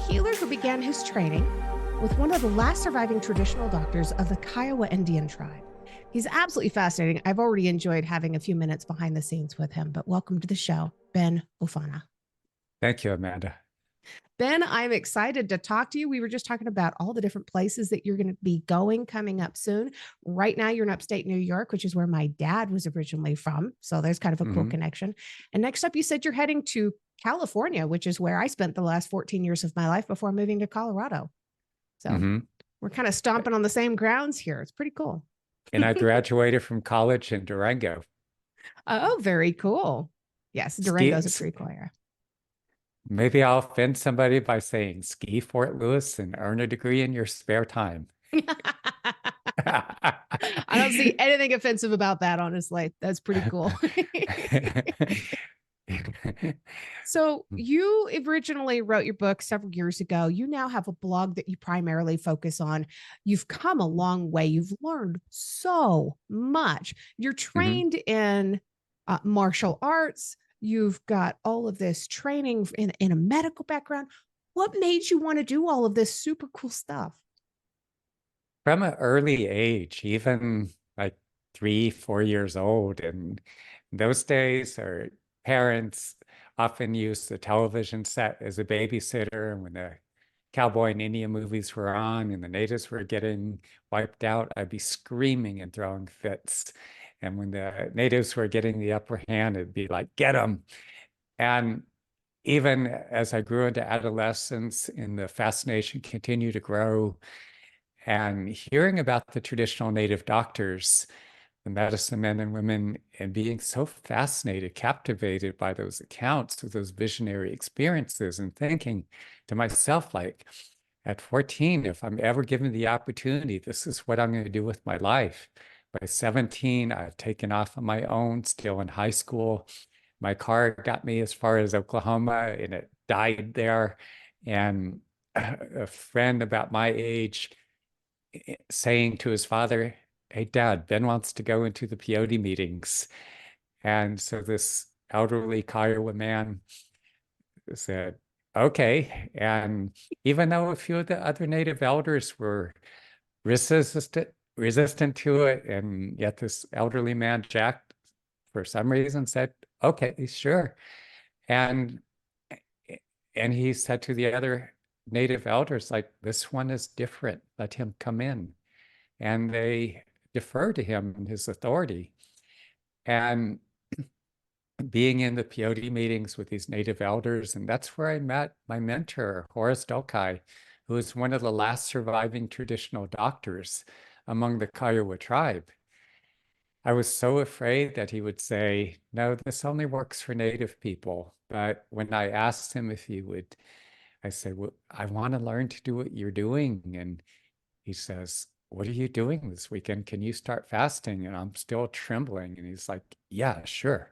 healer who began his training with one of the last surviving traditional doctors of the Kiowa Indian tribe. He's absolutely fascinating. I've already enjoyed having a few minutes behind the scenes with him, but welcome to the show, Ben Oofana. Thank you, Amanda. Ben, I'm excited to talk to you. We were just talking about all the different places that you're going to be going coming up soon. Right now, you're in upstate New York, which is where my dad was originally from. So there's kind of a cool connection. And next up, you said you're heading to California, which is where I spent the last 14 years of my life before moving to Colorado. So we're kind of stomping on the same grounds here. It's pretty cool. And I graduated from college in Durango. Oh, very cool. Yes, Durango's a pretty cool area. Maybe I'll offend somebody by saying ski Fort Lewis and earn a degree in your spare time. I don't see anything offensive about that, honestly. That's pretty cool. So you originally wrote your book several years ago. You now have a blog that you primarily focus on. You've come a long way. You've learned so much. You're trained in martial arts. You've got all of this training in a medical background. What made you want to do all of this super cool stuff? From an early age, even like 3, 4 years old. And those days, our parents often used the television set as a babysitter. And when the cowboy and Indian movies were on and the natives were getting wiped out, I'd be screaming and throwing fits. And when the natives were getting the upper hand, it'd be like, get them. And even as I grew into adolescence and the fascination continued to grow, and hearing about the traditional native doctors, the medicine men and women, and being so fascinated, captivated by those accounts of those visionary experiences, and thinking to myself, like, at 14, if I'm ever given the opportunity, this is what I'm going to do with my life. By 17, I've taken off on my own, still in high school. My car got me as far as Oklahoma, and it died there. And a friend about my age saying to his father, hey, Dad, Ben wants to go into the peyote meetings. And so this elderly Kiowa man said, okay. And even though a few of the other native elders were resistant to it, and yet this elderly man, Jack, for some reason said, okay, sure. And he said to the other native elders, like, this one is different. Let him come in. And they deferred to him and his authority. And being in the peyote meetings with these native elders, and that's where I met my mentor, Horace Dolkai, who was one of the last surviving traditional doctors among the Kiowa tribe. I was so afraid that he would say, no, this only works for native people. But when I asked him if he would, I said, well, I want to learn to do what you're doing. And he says, what are you doing this weekend? Can you start fasting? And I'm still trembling. And he's like, yeah, sure.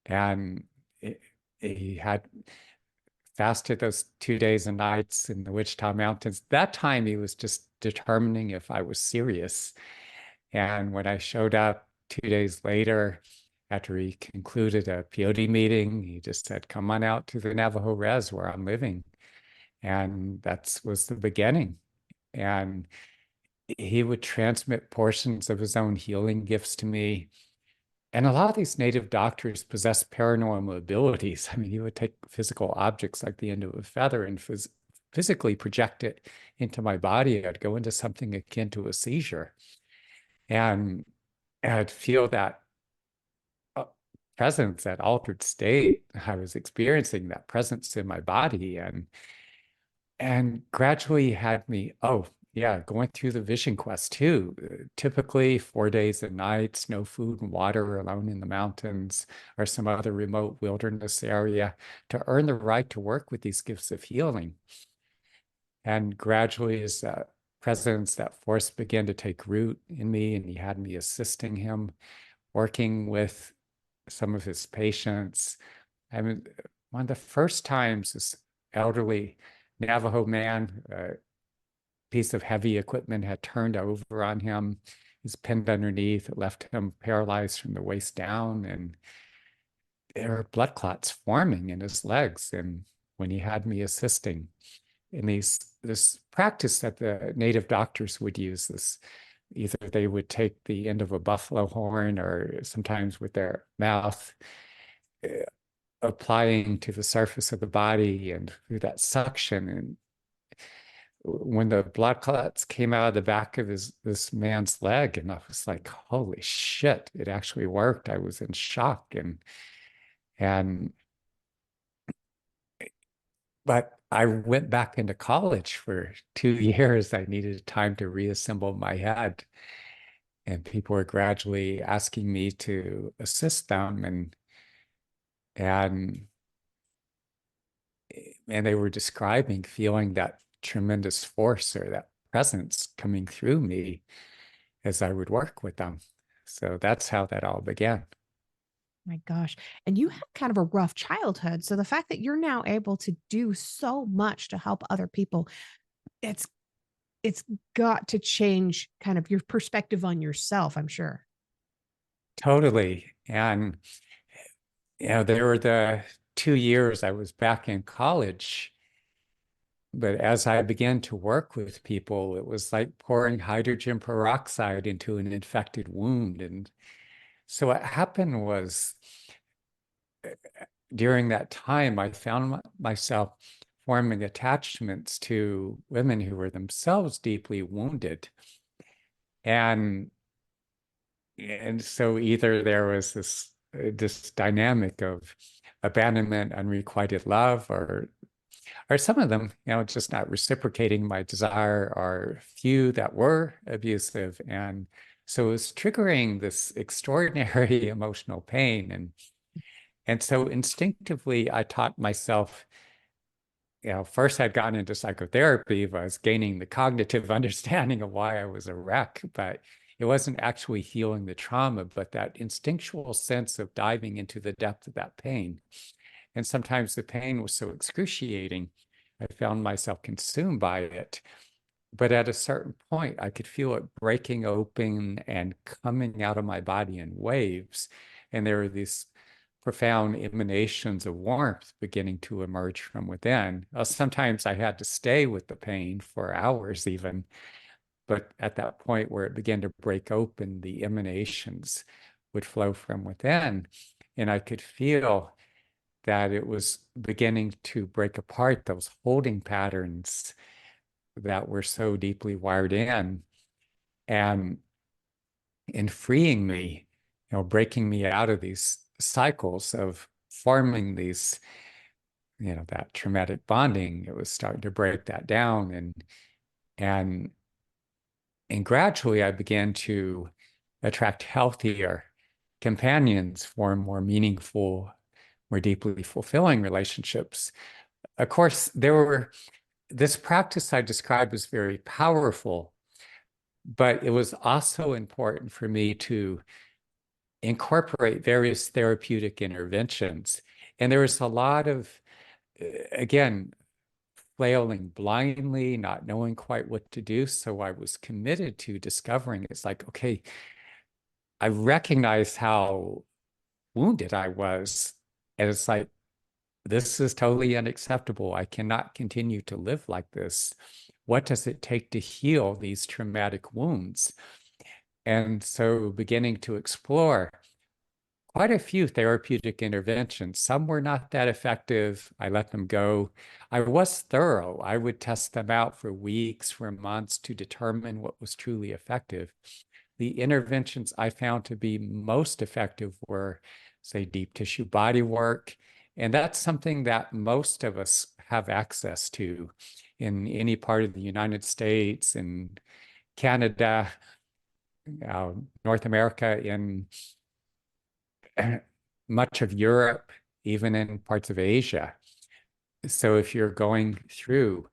And he had fasted those 2 days and nights in the Wichita Mountains. That time he was just determining if I was serious. And when I showed up 2 days later, after he concluded a peyote meeting, he just said, come on out to the Navajo Res where I'm living. And that was the beginning. And he would transmit portions of his own healing gifts to me. And a lot of these native doctors possess paranormal abilities. I mean, he would take physical objects like the end of a feather and physically project it into my body. I'd go into something akin to a seizure. And I'd feel that presence, that altered state. I was experiencing that presence in my body, and gradually had me, oh, yeah, going through the vision quest too. Typically 4 days and nights, no food and water, alone in the mountains or some other remote wilderness area to earn the right to work with these gifts of healing. And gradually, as that presence, that force began to take root in me, and he had me assisting him, working with some of his patients. I mean, one of the first times this elderly Navajo man, piece of heavy equipment had turned over on him. He's pinned underneath. It left him paralyzed from the waist down, and there were blood clots forming in his legs. And when he had me assisting, in this practice that the native doctors would use. This either they would take the end of a buffalo horn or sometimes with their mouth, applying to the surface of the body and through that suction. And when the blood clots came out of the back of this man's leg, and I was like, holy shit, it actually worked. I was in shock. And but I went back into college for 2 years. I needed time to reassemble my head. And people were gradually asking me to assist them, and they were describing feeling that tremendous force or that presence coming through me as I would work with them. So that's how that all began. My gosh. And you had kind of a rough childhood. So the fact that you're now able to do so much to help other people, it's it's got to change kind of your perspective on yourself, I'm sure. Totally. And there were the 2 years I was back in college. But as I began to work with people, it was like pouring hydrogen peroxide into an infected wound. And so what happened was during that time, I found myself forming attachments to women who were themselves deeply wounded. And so either there was this dynamic of abandonment, unrequited love, or some of them, just not reciprocating my desire, or few that were abusive. And so it was triggering this extraordinary emotional pain. And so instinctively, I taught myself, first I'd gotten into psychotherapy, but I was gaining the cognitive understanding of why I was a wreck, but it wasn't actually healing the trauma, but that instinctual sense of diving into the depth of that pain. And sometimes the pain was so excruciating, I found myself consumed by it. But at a certain point, I could feel it breaking open and coming out of my body in waves. And there were these profound emanations of warmth beginning to emerge from within. Sometimes I had to stay with the pain for hours even. But at that point where it began to break open, the emanations would flow from within. And I could feel that it was beginning to break apart those holding patterns that were so deeply wired and in freeing me, breaking me out of these cycles of forming these, that traumatic bonding. It was starting to break that down, and gradually I began to attract healthier companions for more meaningful, more deeply fulfilling relationships. Of course, this practice I described was very powerful, but it was also important for me to incorporate various therapeutic interventions. And there was a lot of, again, flailing blindly, not knowing quite what to do. So I was committed to discovering it's like, okay, I recognized how wounded I was. And it's like, this is totally unacceptable. I cannot continue to live like this. What does it take to heal these traumatic wounds? And so beginning to explore quite a few therapeutic interventions. Some were not that effective. I let them go. I was thorough. I would test them out for weeks, for months to determine what was truly effective. The interventions I found to be most effective were, say, deep tissue body work. And that's something that most of us have access to in any part of the United States, in Canada, North America, in much of Europe, even in parts of Asia. So if you're going through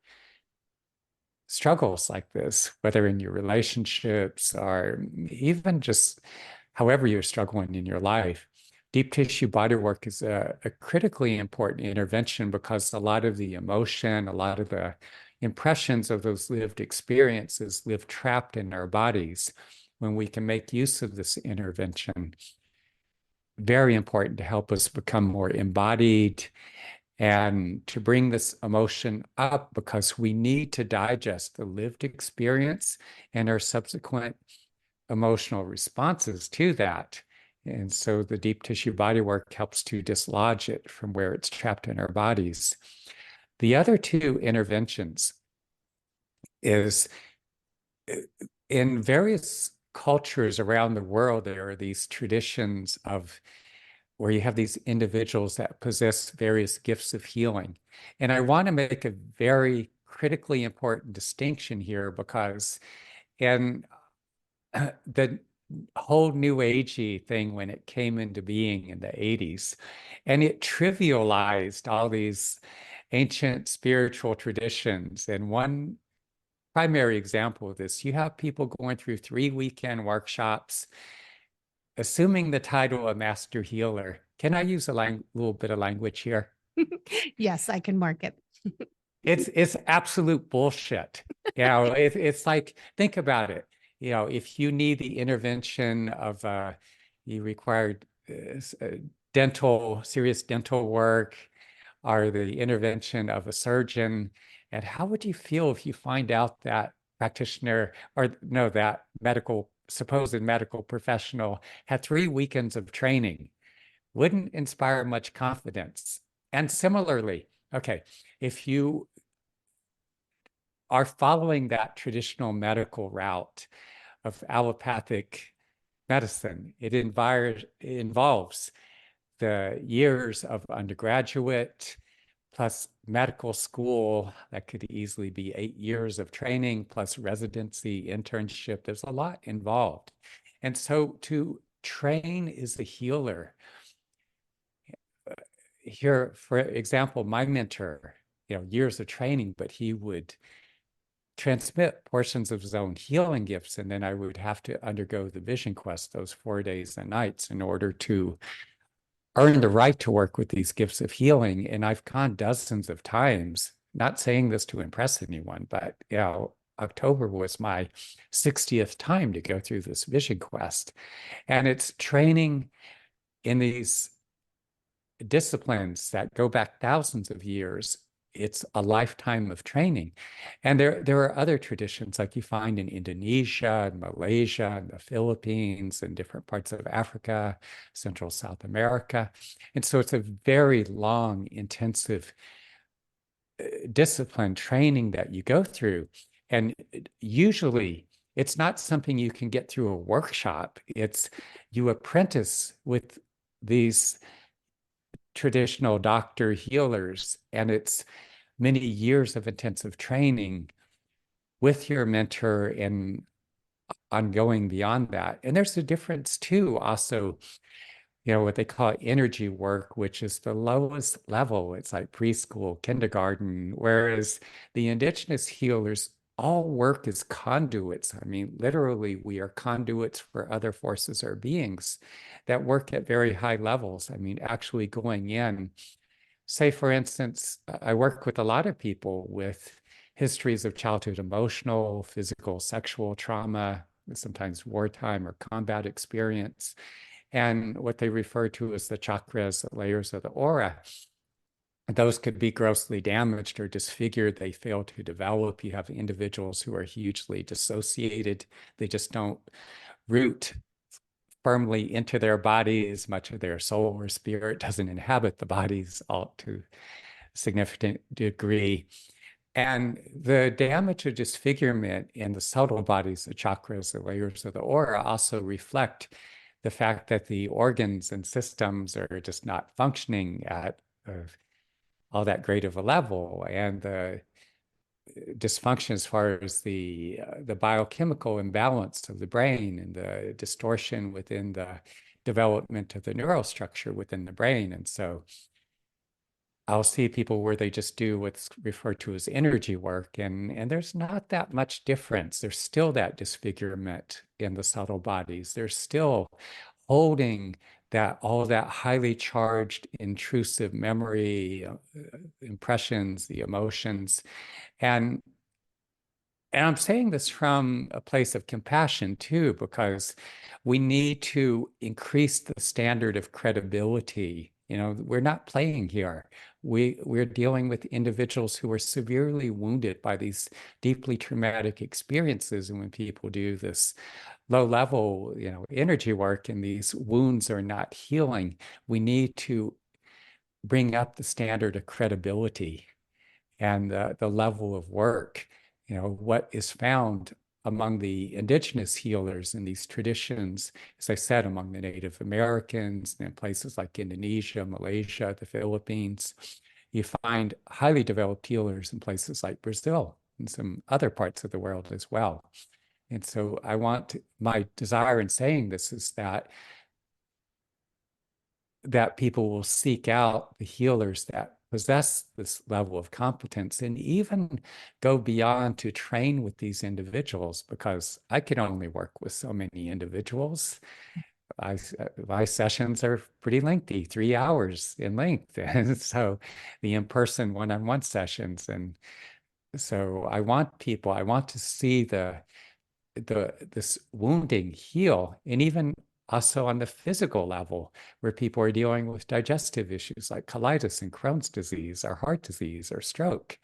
struggles like this, whether in your relationships or even just however you're struggling in your life, deep tissue body work is a critically important intervention because a lot of the emotion, a lot of the impressions of those lived experiences live trapped in our bodies. When we can make use of this intervention, very important to help us become more embodied and to bring this emotion up because we need to digest the lived experience and our subsequent emotional responses to that. And so the deep tissue body work helps to dislodge it from where it's trapped in our bodies. The other two interventions is in various cultures around the world, there are these traditions of where you have these individuals that possess various gifts of healing. And I want to make a very critically important distinction here because in the whole new agey thing when it came into being in the 80s, and it trivialized all these ancient spiritual traditions. And one primary example of this, you have people going through 3 weekend workshops, assuming the title of master healer. Can I use a little bit of language here? Yes, I can mark it. It's absolute bullshit. It's like, think about it. If you need the intervention of you required serious dental work, or the intervention of a surgeon, and how would you feel if you find out that practitioner, or no, that supposed medical professional had 3 weekends of training? Wouldn't inspire much confidence. And similarly, okay, if you are following that traditional medical route of allopathic medicine, it involves the years of undergraduate plus medical school that could easily be 8 years of training plus residency, internship. There's a lot involved. And so to train as a healer, here, for example, my mentor, years of training, but he would transmit portions of his own healing gifts. And then I would have to undergo the vision quest those 4 days and nights in order to earn the right to work with these gifts of healing. And I've gone dozens of times, not saying this to impress anyone, but October was my 60th time to go through this vision quest. And it's training in these disciplines that go back thousands of years. It's a lifetime of training. And there are other traditions like you find in Indonesia and Malaysia and the Philippines and different parts of Africa, Central South America. And so it's a very long, intensive discipline training that you go through. And usually it's not something you can get through a workshop. It's you apprentice with these traditional doctor healers, and it's many years of intensive training with your mentor and ongoing beyond that. And there's a difference too, also, what they call energy work, which is the lowest level. It's like preschool, kindergarten, whereas the indigenous healers all work as conduits. I mean, literally, we are conduits for other forces or beings that work at very high levels. I mean, actually going in, say, for instance, I work with a lot of people with histories of childhood emotional, physical, sexual trauma, sometimes wartime or combat experience, and what they refer to as the chakras, the layers of the aura. Those could be grossly damaged or disfigured. They fail to develop. You have individuals who are hugely dissociated. They just don't root firmly into their bodies. Much of their soul or spirit doesn't inhabit the bodies all to a significant degree. And the damage or disfigurement in the subtle bodies, the chakras, the layers of the aura, also reflect the fact that the organs and systems are just not functioning at all that great of a level. And the dysfunction as far as the biochemical imbalance of the brain and the distortion within the development of the neural structure within the brain. And so I'll see people where they just do what's referred to as energy work, and there's not that much difference. There's still that disfigurement in the subtle bodies. There's still holding all that highly charged, intrusive memory, impressions, the emotions. And And I'm saying this from a place of compassion too, because we need to increase the standard of credibility. You know, we're not playing here. We're dealing with individuals who are severely wounded by these deeply traumatic experiences. And when people do this low level, energy work and these wounds are not healing, we need to bring up the standard of credibility and the level of work. What is found among the indigenous healers in these traditions, as I said, among the Native Americans and in places like Indonesia, Malaysia, the Philippines. You find highly developed healers in places like Brazil and some other parts of the world as well. And so my desire in saying this is that people will seek out the healers that possess this level of competence and even go beyond to train with these individuals, because I can only work with so many individuals. My sessions are pretty lengthy, 3 hours in length. And so the in-person one-on-one sessions. And so I want to see this wounding heal, and even also on the physical level, where people are dealing with digestive issues like colitis and Crohn's disease or heart disease or stroke.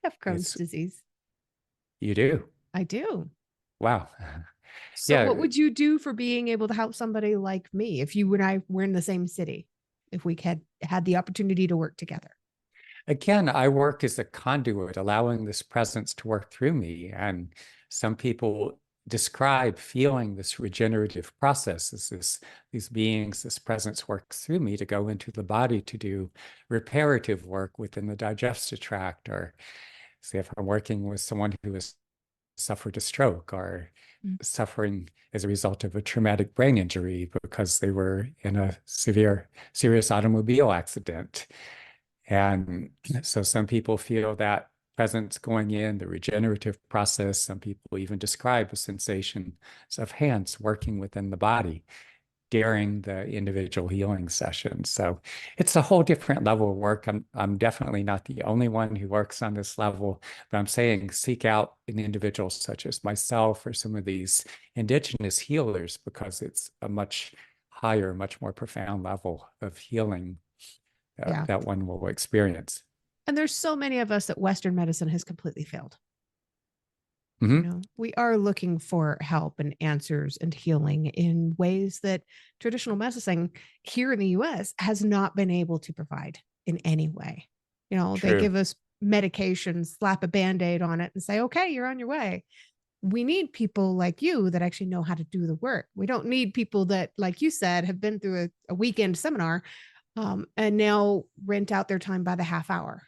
I have Crohn's It's disease. You do. I do. Wow. So Yeah. what would you do for being able to help somebody like me if you and I were in the same city, if we had the opportunity to work together? Again, I work as a conduit, allowing this presence to work through me. And some people describe feeling this regenerative process as these beings, this presence works through me to go into the body to do reparative work within the digestive tract, or say if I'm working with someone who has suffered a stroke or suffering as a result of a traumatic brain injury because they were in a serious automobile accident. And so some people feel that presence going in, the regenerative process. Some people even describe the sensations of hands working within the body during the individual healing sessions. So it's a whole different level of work. I'm definitely not the only one who works on this level, but I'm saying seek out an individual such as myself or some of these indigenous healers, because it's a much higher, much more profound level of healing Yeah. that one will experience. And there's so many of us that Western medicine has completely failed. Mm-hmm. We are looking for help and answers and healing in ways that traditional medicine here in the US has not been able to provide in any way. They True. give us medications, slap a band-aid on it and say, okay, you're on your way. We need people like you that actually know how to do the work. We don't need people that, like you said, have been through a weekend seminar and now rent out their time by the half hour.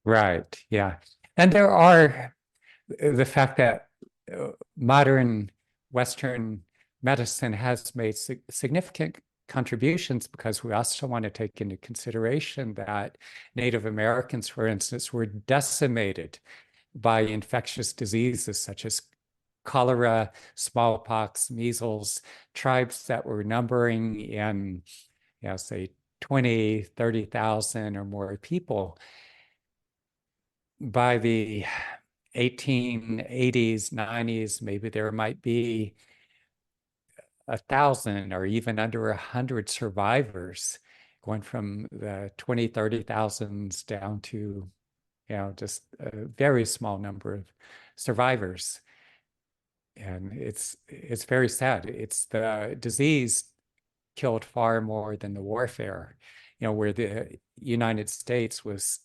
Right. Yeah. And there are the fact that modern Western medicine has made significant contributions, because we also want to take into consideration that Native Americans, for instance, were decimated by infectious diseases such as cholera, smallpox, measles, tribes that were numbering in, say 20, 30,000 or more people. By the 1880s, 90s, maybe there might be 1,000 or even under 100 survivors, going from the 20, 30,000s down to, just a very small number of survivors. And it's very sad. It's the disease killed far more than the warfare, where the United States was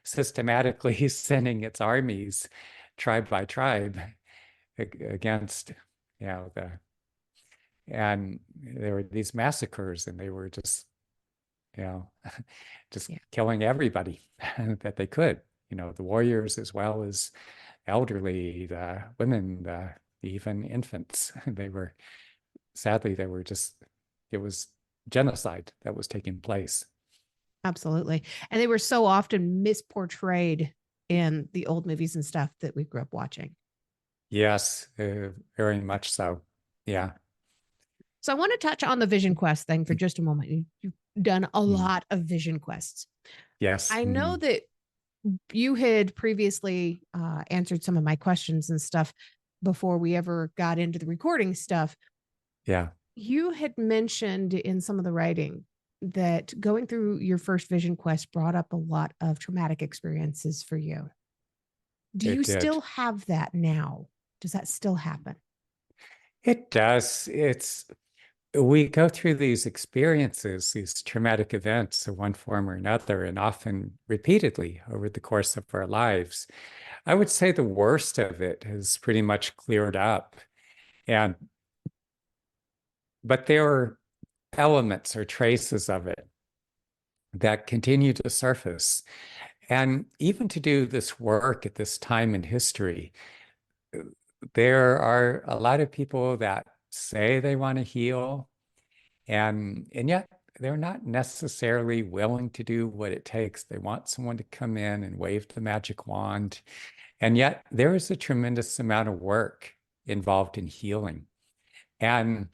systematically sending its armies tribe by tribe against, the and there were these massacres, and they were just, you know, just Yeah. killing everybody that they could, the warriors as well as elderly, the women, even infants. Sadly, it was genocide that was taking place. Absolutely. And they were so often misportrayed in the old movies and stuff that we grew up watching. Yes, very much so. Yeah. So I want to touch on the Vision Quest thing for just a moment. You've done a Mm. lot of Vision Quests. Yes. I know Mm. that You had previously answered some of my questions and stuff before we ever got into the recording stuff. Yeah, You had mentioned in some of the writing that going through your first vision quest brought up a lot of traumatic experiences for you. Do it you did. still have that now? Does that still happen? It does. We go through these experiences, these traumatic events of one form or another, and often repeatedly over the course of our lives. I would say the worst of it has pretty much cleared up. And but there are elements or traces of it that continue to surface. And even to do this work at this time in history, there are a lot of people that say they want to heal, and yet they're not necessarily willing to do what it takes. They want someone to come in and wave the magic wand. And yet there is a tremendous amount of work involved in healing. And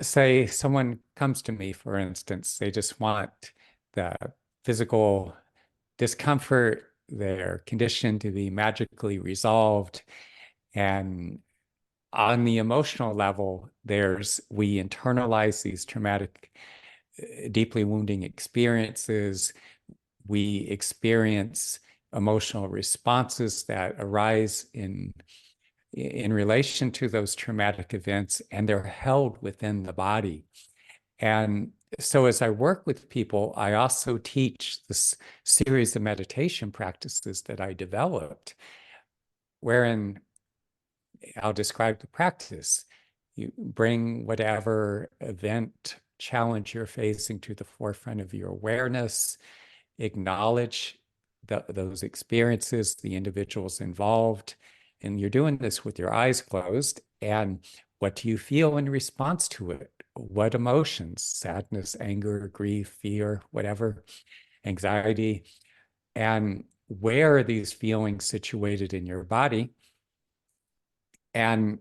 say someone comes to me, for instance, they just want the physical discomfort, their condition to be magically resolved. And on the emotional level, we internalize these traumatic, deeply wounding experiences. We experience emotional responses that arise in relation to those traumatic events, and they're held within the body. And so as I work with people, I also teach this series of meditation practices that I developed, wherein I'll describe the practice. You bring whatever event, challenge you're facing to the forefront of your awareness, acknowledge those experiences, the individuals involved. And you're doing this with your eyes closed. And what do you feel in response to it? What emotions, sadness, anger, grief, fear, whatever, anxiety, and where are these feelings situated in your body? And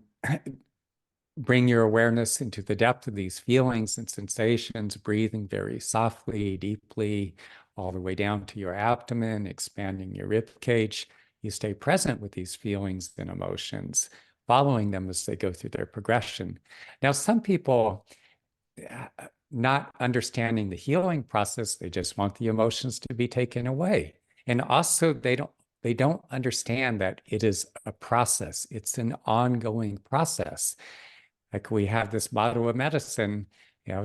bring your awareness into the depth of these feelings and sensations, breathing very softly, deeply, all the way down to your abdomen, expanding your rib cage. You stay present with these feelings and emotions, following them as they go through their progression. Now, some people, not understanding the healing process, they just want the emotions to be taken away. And also they don't understand that it is a process. It's an ongoing process. Like we have this model of medicine,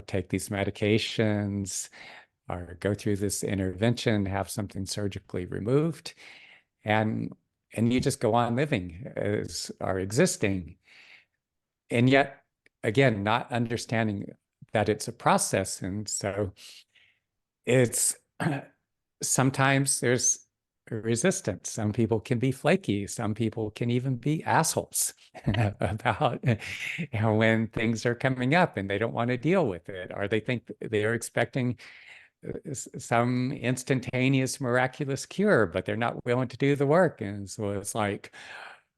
take these medications or go through this intervention, have something surgically removed, and you just go on living as are existing. And yet, again, not understanding that it's a process. And so it's sometimes there's resistance. Some people can be flaky. Some people can even be assholes about when things are coming up and they don't want to deal with it, or they think they're expecting some instantaneous miraculous cure, but they're not willing to do the work. And so it's like,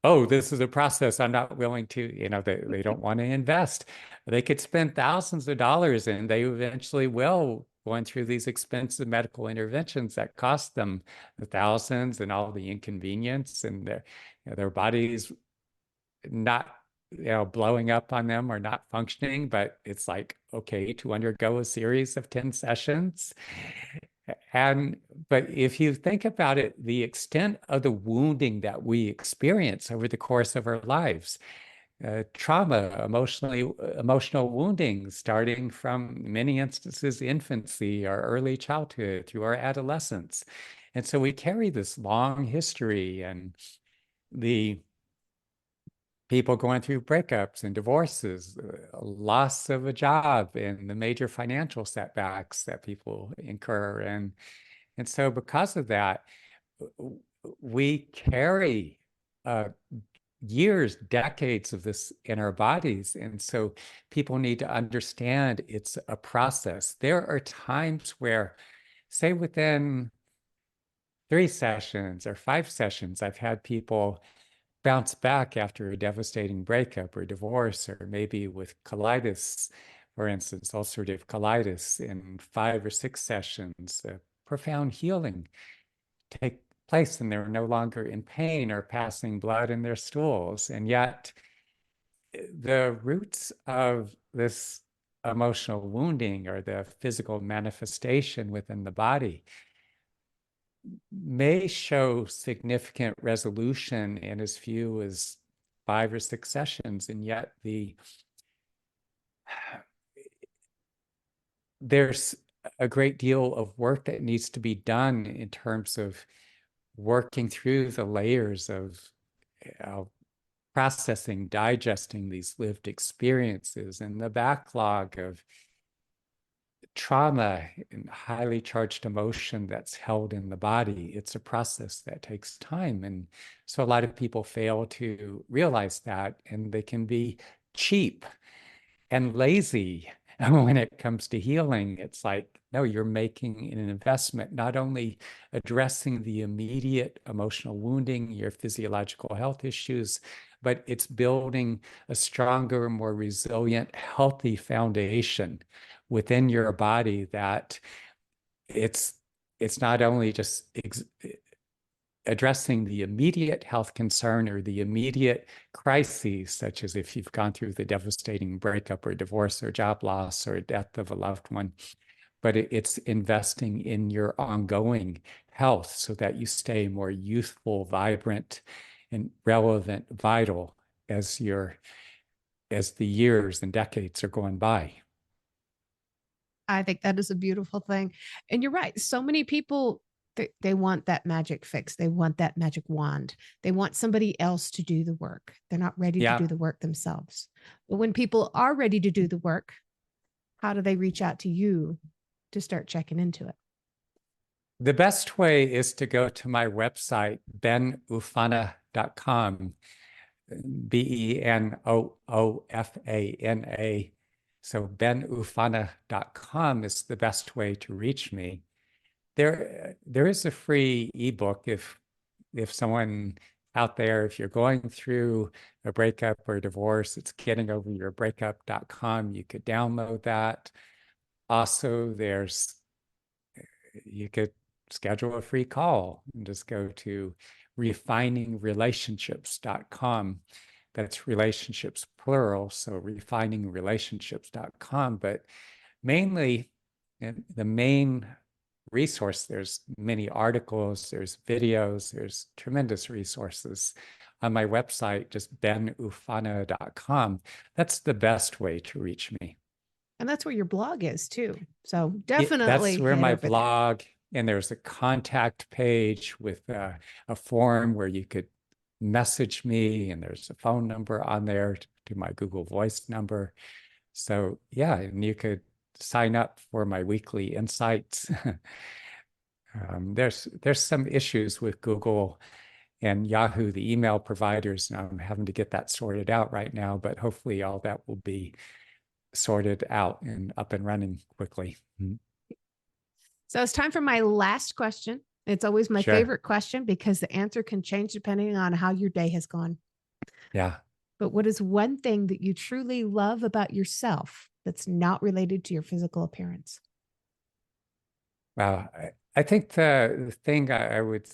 oh, this is a process I'm not willing to, they don't want to invest. They could spend thousands of dollars and they eventually will, going through these expensive medical interventions that cost them the thousands and all the inconvenience, and their bodies not blowing up on them or not functioning. But it's like, okay, to undergo a series of 10 sessions. And but if you think about it, the extent of the wounding that we experience over the course of our lives, trauma, emotional wounding, starting from many instances infancy or early childhood through our adolescence. And so we carry this long history, and the people going through breakups and divorces, loss of a job, and the major financial setbacks that people incur. And so because of that, we carry years, decades of this in our bodies. And so people need to understand it's a process. There are times where, say, within 3 sessions or 5 sessions, I've had people bounce back after a devastating breakup or divorce, or maybe with colitis, for instance, ulcerative colitis, in 5 or 6 sessions, profound healing take place and they're no longer in pain or passing blood in their stools. And yet, the roots of this emotional wounding or the physical manifestation within the body may show significant resolution in as few as 5 or 6 sessions, and yet there's a great deal of work that needs to be done in terms of working through the layers of processing, digesting these lived experiences and the backlog of trauma and highly charged emotion that's held in the body. It's a process that takes time. And so a lot of people fail to realize that, and they can be cheap and lazy when it comes to healing. It's like, no, you're making an investment, not only addressing the immediate emotional wounding, your physiological health issues, but it's building a stronger, more resilient, healthy foundation within your body that it's not only just addressing the immediate health concern or the immediate crises, such as if you've gone through the devastating breakup or divorce or job loss or death of a loved one, but it's investing in your ongoing health so that you stay more youthful, vibrant, and relevant, vital as the years and decades are going by. I think that is a beautiful thing. And you're right. So many people, they want that magic fix. They want that magic wand. They want somebody else to do the work. They're not ready to Yeah. do the work themselves. But when people are ready to do the work, how do they reach out to you to start checking into it? The best way is to go to my website, benoofana.com, Benoofana. So benoofana.com is the best way to reach me. There is a free ebook if someone out there, if you're going through a breakup or a divorce, it's gettingoveryourbreakup.com. You could download that. Also, you could schedule a free call and just go to refiningrelationships.com. That's relationships plural, so refiningrelationships.com. But mainly, the main resource, there's many articles, there's videos, there's tremendous resources on my website, just benoofana.com. That's the best way to reach me. And that's where your blog is too. So That's definitely where head my over there. blog, and there's a contact page with a form where you could message me, and there's a phone number on there to my Google Voice number. So yeah, and you could sign up for my weekly insights. There's some issues with Google and Yahoo, the email providers, and I'm having to get that sorted out right now, but hopefully all that will be sorted out and up and running quickly. So it's time for my last question. It's always my Sure. favorite question because the answer can change depending on how your day has gone. Yeah. But what is one thing that you truly love about yourself that's not related to your physical appearance? Wow. I think the thing I would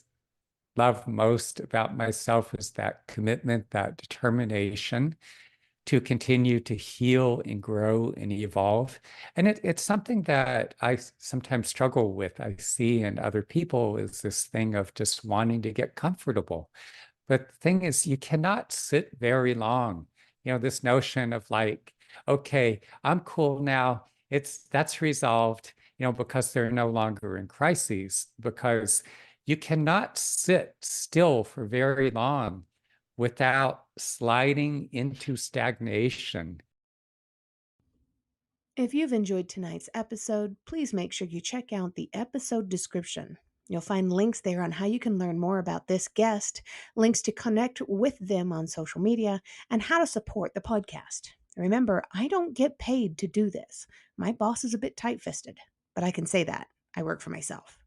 love most about myself is that commitment, that determination to continue to heal and grow and evolve. And it's something that I sometimes struggle with. I see in other people is this thing of just wanting to get comfortable. But the thing is, you cannot sit very long. This notion of like, okay, I'm cool now. That's resolved, because they're no longer in crises, because you cannot sit still for very long without sliding into stagnation. If you've enjoyed tonight's episode, please make sure you check out the episode description. You'll find links there on how you can learn more about this guest, links to connect with them on social media, and how to support the podcast. Remember, I don't get paid to do this. My boss is a bit tight fisted, but I can say that. I work for myself.